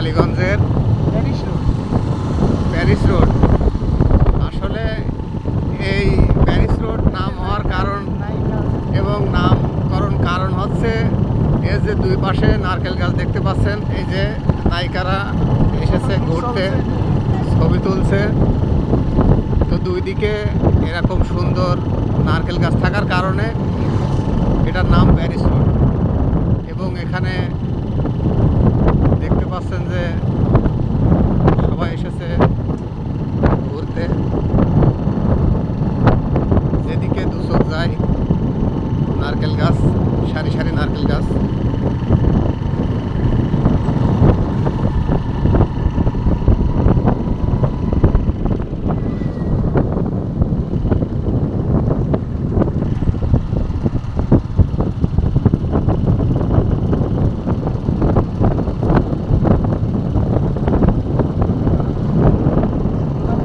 টালিগঞ্জের Paris road. আসলে এই Paris road নাম হওয়ার কারণ এবং নামকরণ কারণ হচ্ছে এর যে দুই পাশে নারকেল গাছ দেখতে পাচ্ছেন, এই যে নায়িকারা এসেছে ঘুরতে, ছবি তুলছে। তো দুই দিকে এরকম সুন্দর নারকেল গাছ থাকার কারণে এটার নাম প্যারিস রোড। এবং এখানে দেখতে পাচ্ছেন যে সবাই এসেছে ঘুরতে, যেদিকে দু চোখ যায় নারকেল গাছ, সারি সারি নারকেল গাছ।